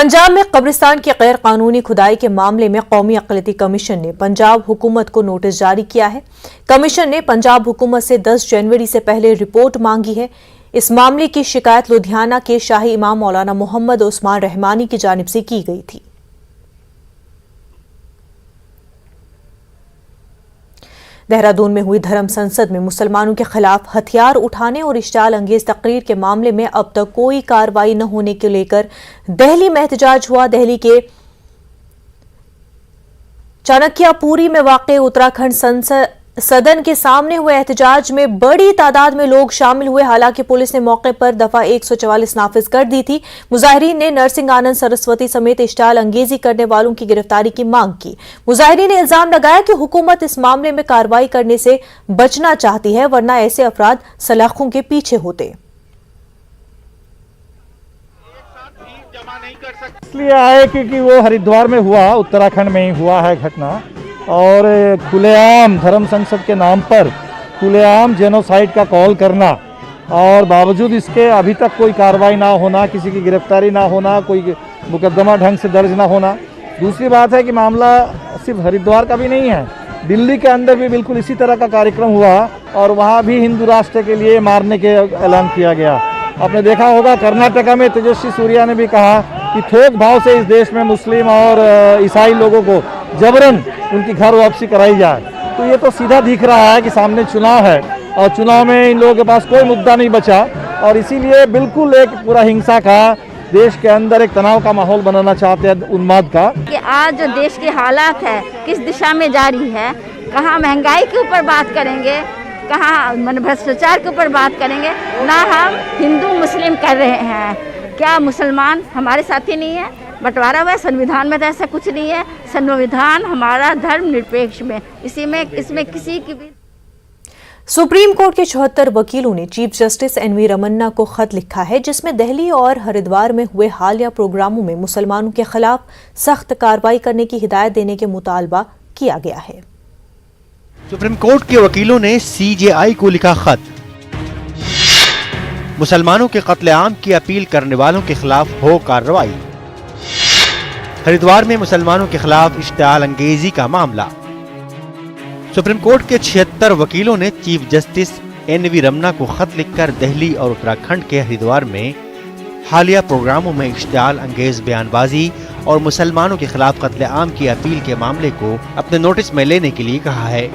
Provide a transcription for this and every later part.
پنجاب میں قبرستان کی غیر قانونی کھدائی کے معاملے میں قومی اقلیتی کمیشن نے پنجاب حکومت کو نوٹس جاری کیا ہے۔ کمیشن نے پنجاب حکومت سے 10 جنوری سے پہلے رپورٹ مانگی ہے۔ اس معاملے کی شکایت لدھیانہ کے شاہی امام مولانا محمد عثمان رحمانی کی جانب سے کی گئی تھی۔ دہرادون میں ہوئی دھرم سنسد میں مسلمانوں کے خلاف ہتھیار اٹھانے اور اشتعال انگیز تقریر کے معاملے میں اب تک کوئی کارروائی نہ ہونے کو لے کر دہلی میں احتجاج ہوا۔ دہلی کے چانکیہ پوری میں واقع اتراکھنڈ صدن کے سامنے ہوئے احتجاج میں بڑی تعداد میں لوگ شامل ہوئے، حالانکہ پولیس نے موقع پر دفعہ 144 نافذ کر دی تھی۔ مظاہرین نے نرسنگ آنند سرسوتی سمیت اشتعال انگیزی کرنے والوں کی گرفتاری کی مانگ کی۔ مظاہرین نے الزام لگایا کہ حکومت اس معاملے میں کارروائی کرنے سے بچنا چاہتی ہے، ورنہ ایسے افراد سلاخوں کے پیچھے ہوتے۔ اس لیے آئے کیونکہ وہ ہریدوار میں ہوا، اتراکھنڈ میں ہی ہوا ہے گھٹنا، اور کھلے عام دھرم سنسد کے نام پر کھلے عام جینوسائیڈ کا کال کرنا، اور باوجود اس کے ابھی تک کوئی کارروائی نہ ہونا، کسی کی گرفتاری نہ ہونا، کوئی مقدمہ ڈھنگ سے درج نہ ہونا۔ دوسری بات ہے کہ معاملہ صرف ہریدوار کا بھی نہیں ہے، دلی کے اندر بھی بالکل اسی طرح کا کارکرم ہوا اور وہاں بھی ہندو راشٹر کے لیے مارنے کے اعلان کیا گیا۔ آپ نے دیکھا ہوگا کرناٹکا میں تیجسوی سوریا نے بھی کہا کہ تھوک بھاؤ سے اس دیش میں مسلم اور عیسائی لوگوں کو جبراً ان کی گھر واپسی کرائی جائے۔ تو یہ تو سیدھا دکھ رہا ہے کہ سامنے چناؤ ہے اور چناؤ میں ان لوگوں کے پاس کوئی مدعا نہیں بچا، اور اسی لیے بالکل ایک پورا ہنسا کا دیش کے اندر ایک تناؤ کا ماحول بنانا چاہتے ہیں، انماد کا۔ کہ آج جو دیش کے حالات ہے کس دشا میں جاری ہے، کہاں مہنگائی کے اوپر بات کریں گے، کہاں بھرشٹاچار کے اوپر بات کریں گے، نہ ہم ہندو مسلم کر رہے ہیں۔ کیا مسلمان ہمارے ساتھی نہیں ہے؟ بٹوارا ہوا ہے سنویدھان میں، تو ایسا کچھ نہیں ہے۔ سنویدھان ہمارا دھرم نرپیکش میں، اس میں کسی کی بھی۔ سپریم کورٹ کے 74 وکیلوں نے چیف جسٹس این وی رمنا کو خط لکھا ہے، جس میں دہلی اور ہریدوار میں ہوئے حالیہ پروگراموں میں مسلمانوں کے خلاف سخت کارروائی کرنے کی ہدایت دینے کے مطالبہ کیا گیا ہے۔ سپریم کورٹ کے وکیلوں نے سی جے آئی کو لکھا خط، مسلمانوں کے قتل عام کی اپیل کرنے والوں کے خلاف ہو کارروائی۔ ہریدوار میں مسلمانوں کے خلاف اشتعال انگیزی کا معاملہ۔ سپریم کورٹ کے 76 وکیلوں نے چیف جسٹس این وی رمنا کو خط لکھ کر دہلی اور اتراکھنڈ کے ہریدوار میں حالیہ پروگراموں میں اشتعال انگیز بیان بازی اور مسلمانوں کے خلاف قتل عام کی اپیل کے معاملے کو اپنے نوٹس میں لینے کے لیے کہا ہے۔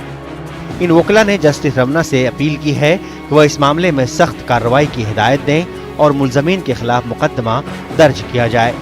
ان وکلا نے جسٹس رمنا سے اپیل کی ہے کہ وہ اس معاملے میں سخت کارروائی کی ہدایت دیں اور ملزمین کے خلاف مقدمہ درج کیا جائے۔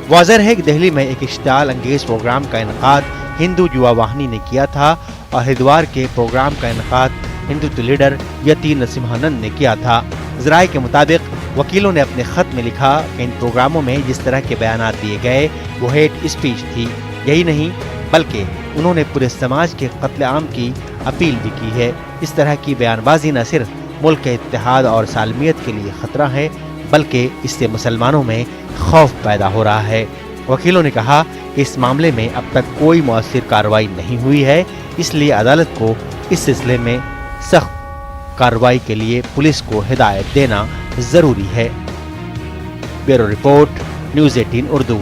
واضح ہے کہ دہلی میں ایک اشتعال انگیز پروگرام کا انعقاد ہندو یوا واہنی نے کیا تھا اور ہریدوار کے پروگرام کا انعقاد ہندوتو لیڈر یتی نرسمہانند نے کیا تھا۔ ذرائع کے مطابق وکیلوں نے اپنے خط میں لکھا کہ ان پروگراموں میں جس طرح کے بیانات دیے گئے وہ ہیٹ اسپیچ تھی۔ یہی نہیں بلکہ انہوں نے پورے سماج کے قتل عام کی اپیل بھی کی ہے۔ اس طرح کی بیان بازی نہ صرف ملک کے اتحاد اور سالمیت کے لیے خطرہ ہے بلکہ اس سے مسلمانوں میں خوف پیدا ہو رہا ہے۔ وکیلوں نے کہا کہ اس معاملے میں اب تک کوئی مؤثر کارروائی نہیں ہوئی ہے، اس لیے عدالت کو اس سلسلے میں سخت کارروائی کے لیے پولیس کو ہدایت دینا ضروری ہے۔ Bureau report, news 18 Urdu.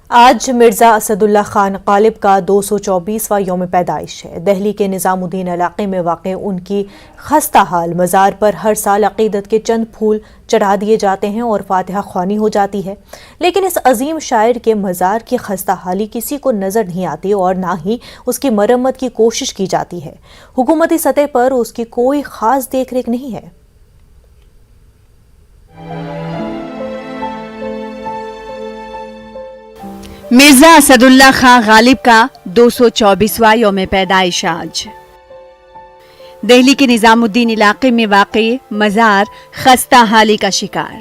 آج مرزا اسد اللہ خان غالب کا 224واں یوم پیدائش ہے۔ دہلی کے نظام الدین علاقے میں واقع ان کی خستہ حال مزار پر ہر سال عقیدت کے چند پھول چڑھا دیے جاتے ہیں اور فاتحہ خوانی ہو جاتی ہے، لیکن اس عظیم شاعر کے مزار کی خستہ حالی کسی کو نظر نہیں آتی اور نہ ہی اس کی مرمت کی کوشش کی جاتی ہے۔ حکومتی سطح پر اس کی کوئی خاص دیکھ ریکھ نہیں ہے۔ مرزا اسد اللہ خان غالب کا 224واں یوم پیدائش آج۔ دہلی کے نظام الدین علاقے میں واقع مزار خستہ حالی کا شکار۔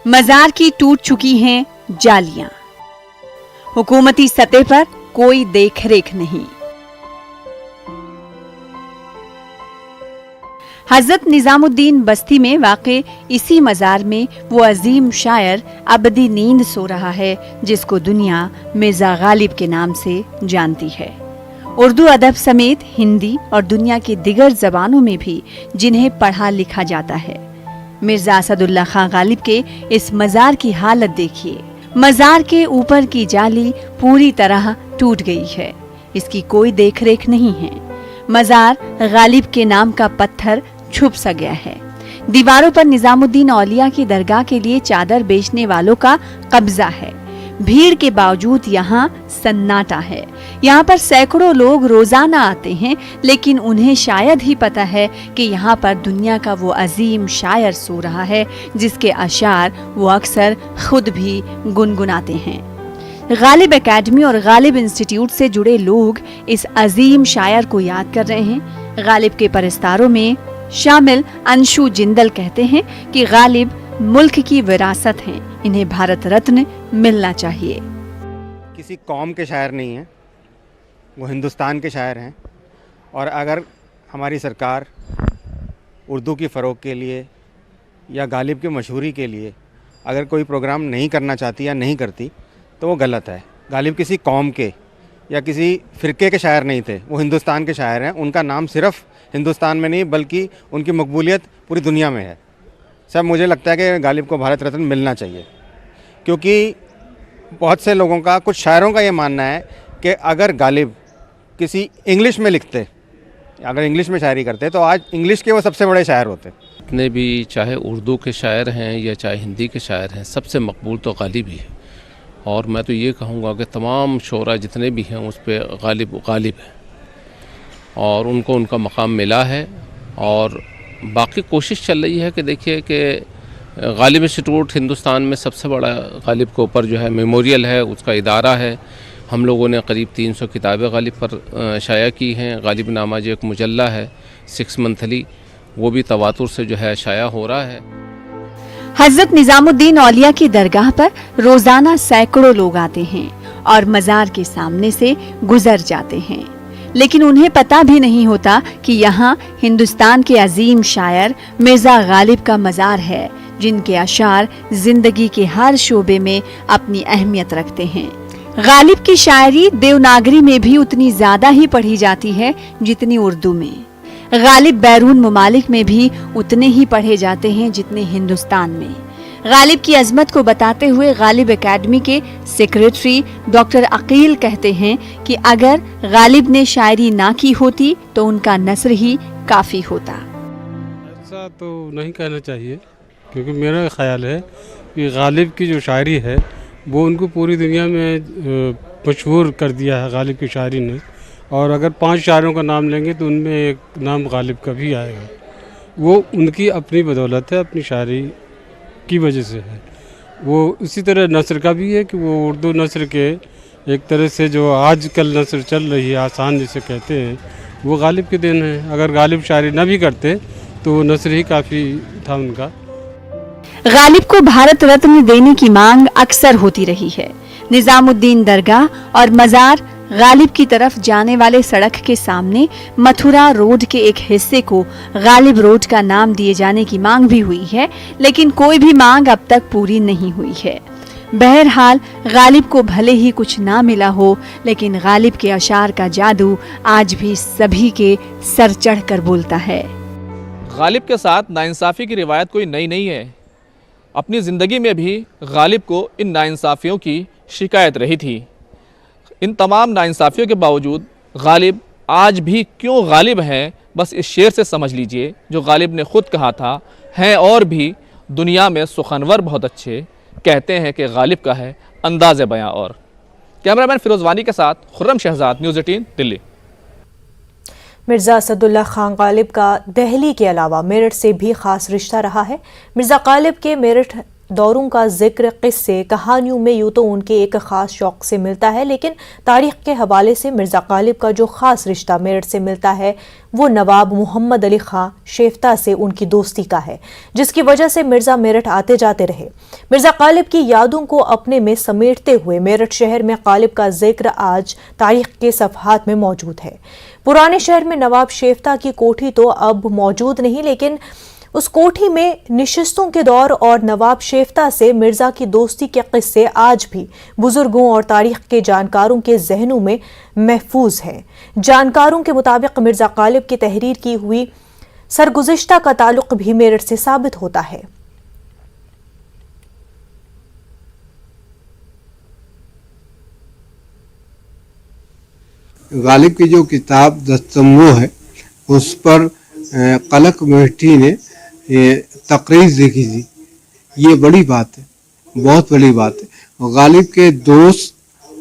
مزار کی ٹوٹ چکی ہیں جالیاں، حکومتی سطح پر کوئی دیکھ ریکھ نہیں۔ حضرت نظام الدین بستی میں واقع اسی مزار میں وہ عظیم شاعر ابدی نیند سو رہا ہے جس کو دنیا مرزا غالب کے نام سے جانتی ہے۔ اردو ادب سمیت ہندی اور دنیا کی دیگر زبانوں میں بھی جنہیں پڑھا لکھا جاتا ہے، मिर्जा असदुल्ला खां गालिब के इस मजार की हालत देखिए। मजार के ऊपर की जाली पूरी तरह टूट गई है, इसकी कोई देखरेख नहीं है। मजार गालिब के नाम का पत्थर छुप सा गया है। दीवारों पर निजामुद्दीन औलिया की दरगाह के लिए चादर बेचने वालों का कब्जा है। भीड़ के बावजूद यहाँ सन्नाटा है। यहाँ पर सैकड़ों लोग रोजाना आते हैं, लेकिन उन्हें शायद ही पता है कि यहाँ पर दुनिया का वो अजीम शायर सो रहा है जिसके अशार वो अक्सर खुद भी गुनगुनाते हैं। गालिब एकेडमी और गालिब इंस्टीट्यूट से जुड़े लोग इस अजीम शायर को याद कर रहे हैं। गालिब के परस्तारों में शामिल अंशु जिंदल कहते हैं कि गालिब मुल्क की विरासत हैं, इन्हें भारत रत्न मिलना चाहिए। किसी कौम के शायर नहीं हैं, वो हिंदुस्तान के शायर हैं। और अगर हमारी सरकार उर्दू की फ़रोग के लिए या गालिब की मशहूरी के लिए अगर कोई प्रोग्राम नहीं करना चाहती या नहीं करती तो वो गलत है। गालिब किसी कौम के या किसी फ़िरके के शायर नहीं थे, वो हिंदुस्तान के शायर हैं। उनका नाम सिर्फ़ हिंदुस्तान में नहीं बल्कि उनकी मकबूलियत पूरी दुनिया में है। सब मुझे लगता है कि गालिब को भारत रत्न मिलना चाहिए, क्योंकि बहुत से लोगों का, कुछ शायरों का ये मानना है कि अगर गालिब किसी इंग्लिश में लिखते, अगर इंग्लिश में शायरी करते तो आज इंग्लिश के वो सबसे बड़े शायर होते। जितने भी चाहे उर्दू के शायर हैं या चाहे हिंदी के शायर हैं, सबसे मकबूल तो गालिब ही है। और मैं तो ये कहूँगा कि तमाम शोरा जितने भी हैं उस पर गालिब है और उनको उनका मकाम मिला है। और बाकी कोशिश चल रही है कि देखिए कि गालिब इंस्टीट्यूट हिंदुस्तान में सबसे बड़ा गालिब के ऊपर जो है मेमोरियल है, उसका इदारा है। हम लोगों ने करीब 300 किताबें गालिब पर शाया की हैं। गालिब नामा जो एक मुजल्ला है 6 मंथली, वो भी तवातुर से जो है शाया हो रहा है। हजरत निजामुद्दीन औलिया की दरगाह पर रोजाना सैकड़ों लोग आते हैं और मजार के सामने से गुजर जाते हैं, लेकिन उन्हें पता भी नहीं होता कि यहाँ हिंदुस्तान के अजीम शायर मिर्जा गालिब का मजार है, जिनके अशार जिंदगी के हर शोबे में अपनी अहमियत रखते हैं। गालिब की शायरी देवनागरी में भी उतनी ज्यादा ही पढ़ी जाती है जितनी उर्दू में। गालिब बैरून ममालिक में भी उतने ही पढ़े जाते हैं जितने हिंदुस्तान में। गालिब की अजमत को बताते हुए गालिब एकेडमी के सेक्रेटरी डॉक्टर अकील कहते हैं कि अगर गालिब ने शायरी ना की होती तो उनका नस्र ही काफी होता। ऐसा तो नहीं कहना चाहिए, क्योंकि मेरा ख्याल है कि गालिब की जो शायरी है वो उनको पूरी दुनिया में मशहूर कर दिया है गालिब की शायरी ने। और अगर 5 शायरों का नाम लेंगे तो उनमें एक नाम गालिब का भी आएगा। वो उनकी अपनी बदौलत है, अपनी शायरी की वजह से है। वो उसी तरह नस्र का भी है कि वो उर्दू नस्र के एक तरह से जो आजकल नस्र चल रही है, आसान जिसे कहते हैं, वो गालिब के देन है। अगर गालिब शायरी न भी करते तो वो नस्र ही काफ़ी था उनका। गालिब को भारत रत्न देने की मांग अक्सर होती रही है। निजामुद्दीन दरगाह और मजार गालिब की तरफ जाने वाले सड़क के सामने मथुरा रोड के एक हिस्से को गालिब रोड का नाम दिए जाने की मांग भी हुई है, लेकिन कोई भी मांग अब तक पूरी नहीं हुई है। बहरहाल गालिब को भले ही कुछ ना मिला हो, लेकिन गालिब के अशार का जादू आज भी सभी के सर चढ़ कर बोलता है। गालिब के साथ नाइंसाफ़ी की रिवायत कोई नई नहीं है। अपनी ज़िंदगी में भी गालिब को इन नाइंसाफ़ियों की शिकायत रही थी। इन तमाम नाइंसाफ़ियों के बावजूद गालिब आज भी क्यों गालिब हैं, बस इस शेर से समझ लीजिए जो गालिब ने ख़ुद कहा था, हैं और भी दुनिया में सुखनवर बहुत अच्छे, कहते हैं कि गालिब का है अंदाज़ बयां। और कैमरामैन फिरोज़ वानी के साथ खुर्रम शहजाद, न्यूज़ 18 दिल्ली। मिर्ज़ा असदुल्ला खां गालिब का दहली के अलावा मेरठ से भी खास रिश्ता रहा है। मिर्ज़ा गालिब के मेरठ दौरों का जिक्र किस्से कहानियों में यूँ तो उनके एक ख़ास शौक़ से मिलता है, लेकिन तारीख़ के हवाले से मिर्ज़ा गालिब का जो ख़ास रिश्ता मेरठ से मिलता है वो नवाब मोहम्मद अली खां शेफ्ता से उनकी दोस्ती का है, जिसकी वजह से मिर्ज़ा मेरठ आते जाते रहे। मिर्ज़ा गालिब की यादों को अपने में समेटते हुए मेरठ शहर में गालिब का जिक्र आज तारीख़ के सफ़हात में मौजूद है। पुराने शहर में नवाब शेफ्ता की कोठी तो अब मौजूद नहीं, लेकिन उस कोठी में निशिस्तों के दौर और नवाब शेफ्ता से मिर्ज़ा की दोस्ती के किस्से आज भी बुजुर्गों और तारीख़ के जानकारों के जहनों में महफूज हैं। जानकारों के मुताबिक मिर्ज़ा गालिब की तहरीर की हुई سرگزشتہ کا تعلق بھی میرٹھ سے ثابت ہوتا ہے۔ غالب کی جو کتاب دستمو ہے اس پر قلق میٹھی نے تقریر لکھی تھی، یہ بڑی بات ہے، بہت بڑی بات ہے۔ غالب کے دوست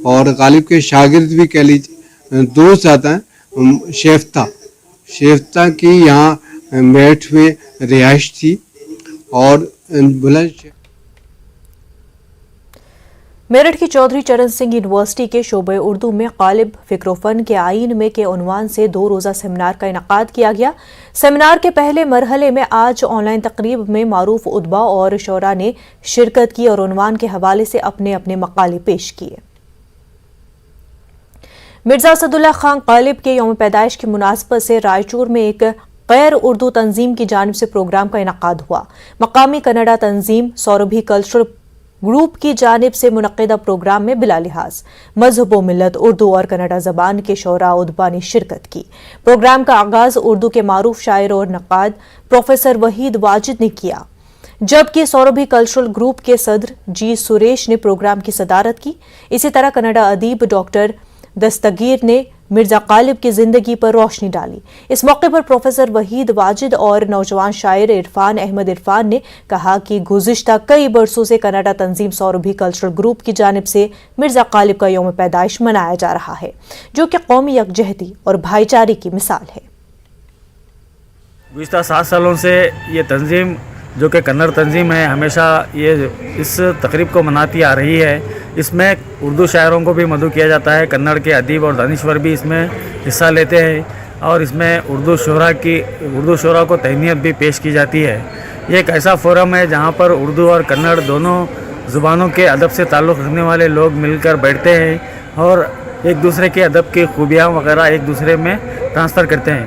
اور غالب کے شاگرد بھی کہہ لیجیے، دوست زیادہ ہیں، شیفتہ کی یہاں میرٹھ میں رہائش تھی اور بلند میرٹھ کی چودھری چرن سنگھ یونیورسٹی کے شعبہ اردو میں غالب فکر و فن کے آئین میں کے عنوان سے 2 روزہ سیمینار کا انعقاد کیا گیا۔ سیمینار کے پہلے مرحلے میں آج آن لائن تقریب میں معروف ادبا اور شعراء نے شرکت کی اور عنوان کے حوالے سے اپنے اپنے مقالے پیش کیے۔ مرزا اسداللہ خان غالب کے یوم پیدائش کی مناسبت سے رائچور میں ایک غیر اردو تنظیم کی جانب سے پروگرام کا انعقاد ہوا۔ مقامی کنڈا تنظیم سوربھی کلچرل گروپ کی جانب سے منعقدہ پروگرام میں بلا لحاظ مذہب و ملت اردو اور کنڈا زبان کے شعراء ادبا نے شرکت کی۔ پروگرام کا آغاز اردو کے معروف شاعر اور نقاد پروفیسر وحید واجد نے کیا، جبکہ سوربھی کلچرل گروپ کے صدر جی سریش نے پروگرام کی صدارت کی۔ اسی طرح کنڈا ادیب ڈاکٹر دستگیر نے مرزا غالب کی زندگی پر روشنی ڈالی۔ اس موقع پر پروفیسر وحید واجد اور نوجوان شاعر عرفان احمد عرفان نے کہا کہ گزشتہ کئی برسوں سے کنڈا تنظیم سوربھی کلچرل گروپ کی جانب سے مرزا غالب کا یوم پیدائش منایا جا رہا ہے، جو کہ قومی یکجہتی اور بھائی چارے کی مثال ہے۔ گزشتہ 7 سالوں سے یہ تنظیم جو کہ کنڑ تنظیم ہے ہمیشہ یہ اس تقریب کو مناتی آ رہی ہے۔ اس میں اردو شاعروں کو بھی مدعو کیا جاتا ہے، کنڑ کے ادیب اور دانشور بھی اس میں حصہ لیتے ہیں اور اس میں اردو شعراء کو تہنیت بھی پیش کی جاتی ہے۔ یہ ایک ایسا فورم ہے جہاں پر اردو اور کنڑ دونوں زبانوں کے ادب سے تعلق رکھنے والے لوگ مل کر بیٹھتے ہیں اور ایک دوسرے کے ادب کی خوبیاں وغیرہ ایک دوسرے میں ٹرانسفر کرتے ہیں۔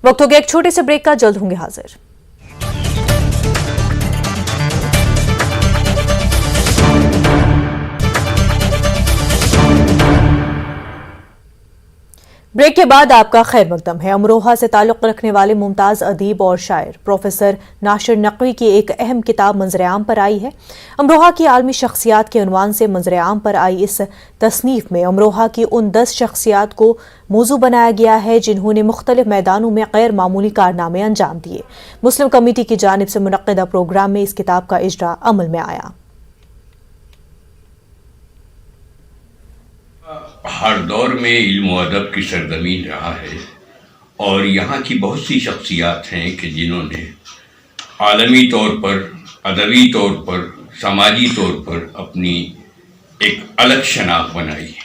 وقت ہو گیا ایک چھوٹے سے بریک کا، جلد ہوں گے حاضر۔ بریک کے بعد آپ کا خیر مقدم ہے۔ امروہہ سے تعلق رکھنے والے ممتاز ادیب اور شاعر پروفیسر ناشر نقوی کی ایک اہم کتاب منظر عام پر آئی ہے۔ امروہہ کی عالمی شخصیات کے عنوان سے منظر عام پر آئی اس تصنیف میں امروہہ کی ان 10 شخصیات کو موضوع بنایا گیا ہے جنہوں نے مختلف میدانوں میں غیر معمولی کارنامے انجام دیے۔ مسلم کمیٹی کی جانب سے منعقدہ پروگرام میں اس کتاب کا اجرا عمل میں آیا۔ ہر دور میں علم و ادب کی سرزمین رہا ہے اور یہاں کی بہت سی شخصیات ہیں کہ جنہوں نے عالمی طور پر، ادبی طور پر، سماجی طور پر اپنی ایک الگ شناخت بنائی ہے۔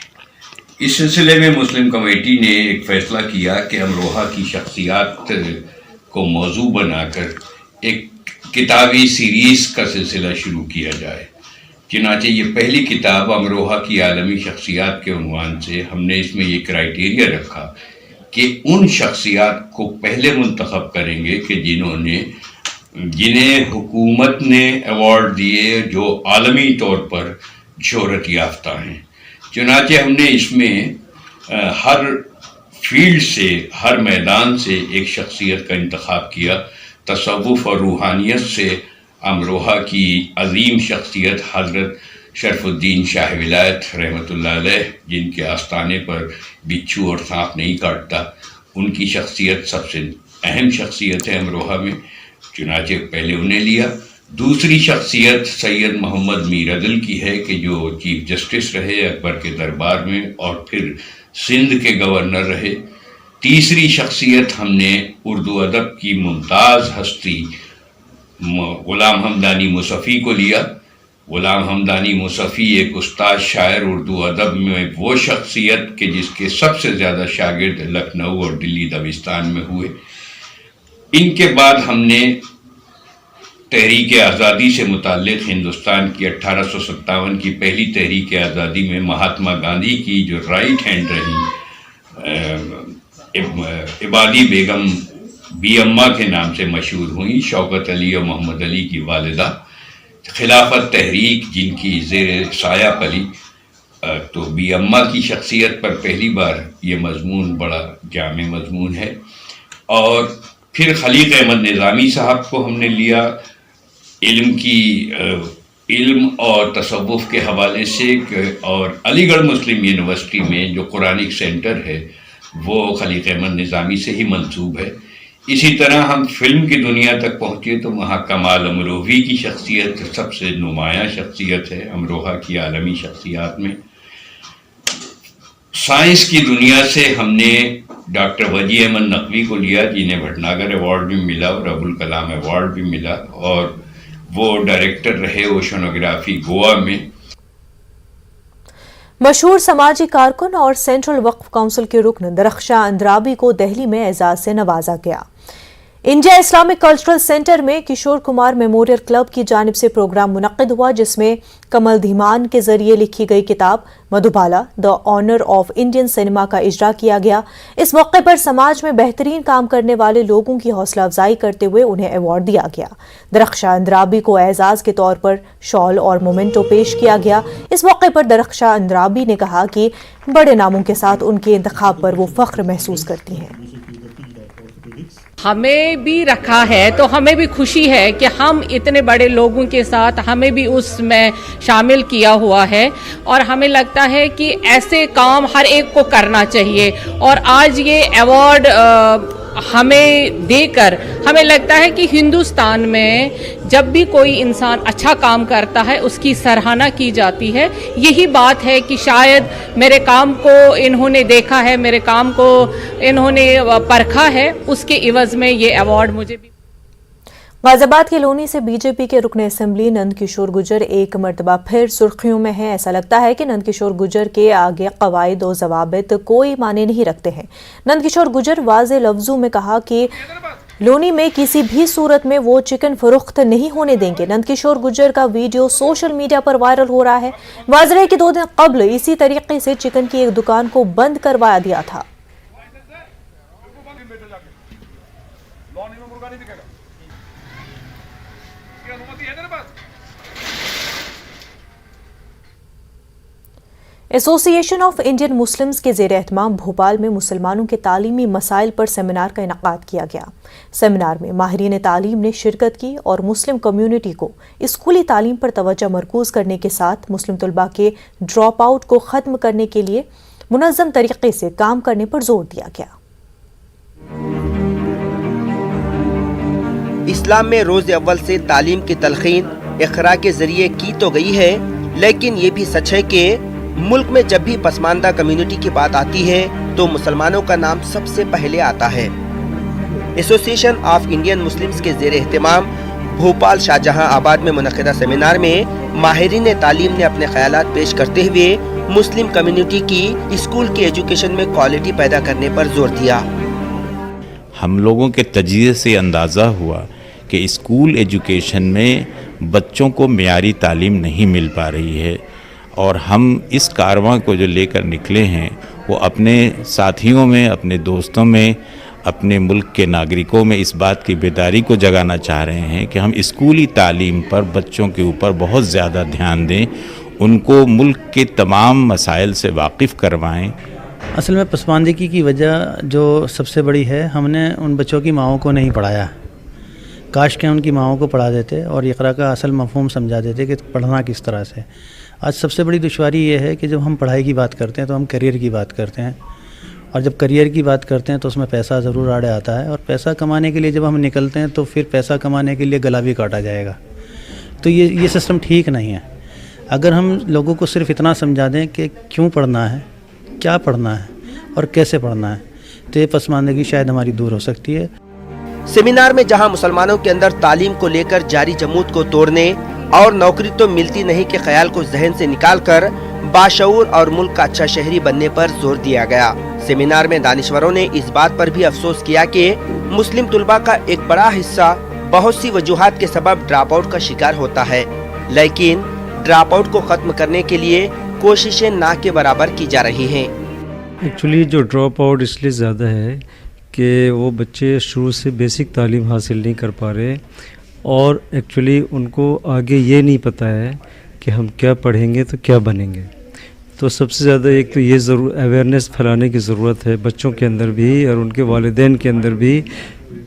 اس سلسلے میں مسلم کمیٹی نے ایک فیصلہ کیا کہ امروہہ کی شخصیات کو موضوع بنا کر ایک کتابی سیریز کا سلسلہ شروع کیا جائے۔ چنانچہ یہ پہلی کتاب امروہہ کی عالمی شخصیات کے عنوان سے ہم نے اس میں یہ کرائیٹیریا رکھا کہ ان شخصیات کو پہلے منتخب کریں گے کہ جنہیں حکومت نے ایوارڈ دیے جو عالمی طور پر شہرت یافتہ ہیں۔ چنانچہ ہم نے اس میں ہر فیلڈ سے، ہر میدان سے ایک شخصیت کا انتخاب کیا۔ تصوف اور روحانیت سے امروہہ کی عظیم شخصیت حضرت شرف الدین شاہ ولایت رحمۃ اللہ علیہ، جن کے آستانے پر بچھو اور سانپ نہیں کاٹتا، ان کی شخصیت سب سے اہم شخصیت ہے امروہہ میں، چنانچہ پہلے انہیں لیا۔ دوسری شخصیت سید محمد میر عدل کی ہے کہ جو چیف جسٹس رہے اکبر کے دربار میں اور پھر سندھ کے گورنر رہے۔ تیسری شخصیت ہم نے اردو ادب کی ممتاز ہستی غلام حمدانی مصفی کو لیا۔ غلام حمدانی مصفی ایک استاد شاعر اردو ادب میں وہ شخصیت کہ جس کے سب سے زیادہ شاگرد لکھنؤ اور دلی دبستان میں ہوئے۔ ان کے بعد ہم نے تحریک آزادی سے متعلق ہندوستان کی 1857 کی پہلی تحریک آزادی میں مہاتما گاندھی کی جو رائٹ ہینڈ رہی عبادی بیگم بی اماں کے نام سے مشہور ہوئیں، شوکت علی اور محمد علی کی والدہ، خلافت تحریک جن کی زیر سایہ پلی، تو بی اماں کی شخصیت پر پہلی بار یہ مضمون بڑا جامع مضمون ہے۔ اور फिर खलीक अहमद निज़ामी साहब को हमने लिया इल्म और तसव्वुफ़ के हवाले से, और अलीगढ़ मुस्लिम यूनिवर्सिटी में जो कुरानिक सेंटर है वो खलीक अहमद निज़ामी से ही मंसूब है। इसी तरह हम फिल्म की दुनिया तक पहुँचे तो वहाँ कमाल अमरोही की शख्सियत सबसे नुमायाँ शख्सियत है अमरोहा की आलमी शख्सियात में। साइंस की दुनिया से हमने डॉक्टर वजी अहमद नकवी को लिया, जिन्हें भटनागर अवार्ड भी मिला और अबुल कलाम अवार्ड भी मिला, और वो डायरेक्टर रहे ओशनोग्राफी गोवा में। मशहूर समाजी कारकुन और सेंट्रल वक्फ काउंसिल के रुकन दरख्शां अंद्राबी को दिल्ली में एजाज से नवाजा गया। इंडिया इस्लामिक कल्चरल सेंटर में किशोर कुमार मेमोरियल क्लब की जानिब से प्रोग्राम मुनक्किद हुआ, जिसमें कमल धीमान के जरिए लिखी गई किताब Madhubala the honour of Indian cinema का इजरा किया गया। इस मौके पर समाज में बेहतरीन काम करने वाले लोगों की हौसला अफजाई करते हुए उन्हें अवार्ड दिया गया। दरख्शां अंद्राबी को एजाज के तौर पर शॉल और मोमेंटो पेश किया गया। इस मौके पर दरख्शां अंद्राबी ने कहा कि बड़े नामों के साथ उनके इंतखाब पर वो फख्र महसूस करती हैं। हमें भी रखा है तो हमें भी खुशी है कि हम इतने बड़े लोगों के साथ हमें भी उसमें शामिल किया हुआ है, और हमें लगता है कि ऐसे काम हर एक को करना चाहिए। और आज ये अवार्ड हमें देकर हमें लगता है कि हिंदुस्तान में जब भी कोई इंसान अच्छा काम करता है उसकी सराहना की जाती है। यही बात है कि शायद मेरे काम को इन्होंने देखा है, मेरे काम को इन्होंने परखा है, उसके इवज में ये अवार्ड मुझे भी। गाजियाबाद के लोनी से बीजेपी के रुकन असेंबली नंद किशोर गुर्जर एक मरतबा फिर सुर्खियों में हैं। ऐसा लगता है कि नंद किशोर गुर्जर के आगे कवायद और जवाबित कोई माने नहीं रखते हैं। नंद किशोर गुर्जर वाज़े लफ्जों में कहा कि लोनी में किसी भी सूरत में वो चिकन फरोख्त नहीं होने देंगे। नंद किशोर गुर्जर का वीडियो सोशल मीडिया पर वायरल हो रहा है। वाज़ेह है कि 2 दिन कबल इसी तरीके से चिकन की एक दुकान को बंद करवाया दिया था। एसोसिएशन ऑफ इंडियन मुस्लिम्स के ज़ेर एहतमाम भोपाल में मुसलमानों के तालीमी मसाइल पर सेमिनार का इनकाद किया गया। सेमिनार में माहिरीन तालीम ने शिरकत की और मुस्लिम कम्युनिटी को स्कूली तालीम पर तवज्जो मरकूज करने के साथ मुस्लिम तलबा के ड्रॉप आउट को ख़त्म करने के लिए मुनज़्ज़म तरीके से काम करने पर जोर दिया गया। इस्लाम में रोज़ अव्वल से तालीम की तलखीन इक़रा के जरिए की तो गई है, लेकिन ये भी सच है कि मुल्क में जब भी पसमानदा कम्युनिटी की बात आती है तो मुसलमानों का नाम सबसे पहले आता है। एसोसिएशन ऑफ इंडियन मुस्लिम्स के ज़ेर एहतमाम भोपाल शाहजहां आबाद में मुनक़िदा सेमिनार में माहिरीन तालीम ने अपने ख़यालात पेश करते हुए मुस्लिम कम्युनिटी की स्कूल की एजुकेशन में क्वालिटी पैदा करने पर जोर दिया। हम लोगों के तजज़िये से अंदाज़ा हुआ कि स्कूल एजुकेशन में बच्चों को मियारी तालीम नहीं मिल पा रही है, और हम इस कारवां को जो लेकर निकले हैं वो अपने साथियों में, अपने दोस्तों में, अपने मुल्क के नागरिकों में इस बात की बेदारी को जगाना चाह रहे हैं कि हम स्कूली तालीम पर बच्चों के ऊपर बहुत ज़्यादा ध्यान दें, उनको मुल्क के तमाम मसाइल से वाकिफ़ करवाएं। असल में पसमानदगी की वजह जो सबसे बड़ी है, हमने उन बच्चों की माओं को नहीं पढ़ाया। काश के उनकी माओं को पढ़ा देते और इक़रा का असल मफ़हूम समझा देते कि पढ़ना किस तरह से। आज सबसे बड़ी दुश्वारी ये है कि जब हम पढ़ाई की बात करते हैं तो हम करियर की बात करते हैं, और जब करियर की बात करते हैं तो उसमें पैसा ज़रूर आड़े आता है, और पैसा कमाने के लिए जब हम निकलते हैं तो फिर पैसा कमाने के लिए गला भी काटा जाएगा। तो ये सिस्टम ठीक नहीं है। अगर हम लोगों को सिर्फ इतना समझा दें कि क्यों पढ़ना है, क्या पढ़ना है और कैसे पढ़ना है, तो ये पसमानदगी शायद हमारी दूर हो सकती है। सेमिनार में जहां मुसलमानों के अंदर तालीम को लेकर जारी जमूत को तोड़ने और नौकरी तो मिलती नहीं के ख्याल को जहन से निकालकर बाशऊर और मुल्क का अच्छा शहरी बनने पर जोर दिया गया। सेमिनार में दानिश्वरों ने इस बात पर भी अफसोस किया कि मुस्लिम तुलबा का एक बड़ा हिस्सा बहुत सी वजूहात के सबब ड्रॉप आउट का शिकार होता है, लेकिन ड्रॉप आउट को खत्म करने के लिए कोशिशें ना के बराबर की जा रही हैं। एक्चुअली जो ड्रॉप आउट इसलिए ज़्यादा है कि वो बच्चे शुरू से बेसिक तालीम हासिल नहीं कर पा रहे, और एक्चुअली उनको आगे ये नहीं पता है कि हम क्या पढ़ेंगे तो क्या बनेंगे। तो सबसे ज़्यादा एक तो ये ज़रूर अवेयरनेस फैलाने की ज़रूरत है बच्चों के अंदर भी और उनके वालिदैन के अंदर भी,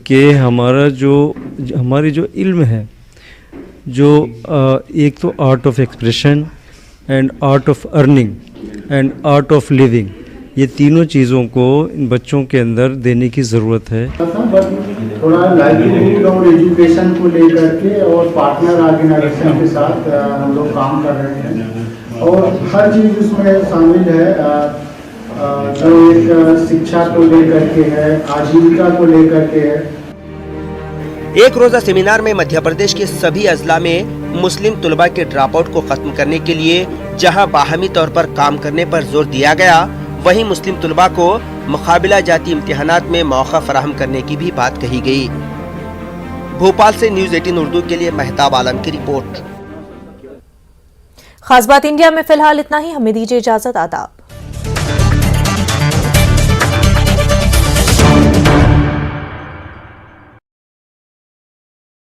कि हमारी जो इल्म है, जो एक तो art of expression and art of earning and art of living, ये तीनों चीज़ों को इन बच्चों के अंदर देने की ज़रूरत है। थोड़ा लाइवलीहुड और एजुकेशन को लेकर के और पार्टनर ऑर्गेनाइजेशन के साथ हम लोग काम कर रहे हैं और हर चीज़ उसमें शामिल है, जो एक शिक्षा को लेकर के है, आजीविका को लेकर के है। एक रोजा सेमिनार में मध्य प्रदेश के सभी अजला में मुस्लिम तुलबा के ड्रॉप आउट को खत्म करने के लिए जहां बाहमी तौर पर काम करने पर जोर दिया गया, वहीं मुस्लिम तुलबा को मुकाबिला जाती इम्तिहानात में मौका फराहम करने की भी बात कही गई। भोपाल से न्यूज़ 18 उर्दू के लिए महताब आलम की रिपोर्ट। खास बात इंडिया में फिलहाल इतना ही, हमें दीजिए इजाजत, आदाब।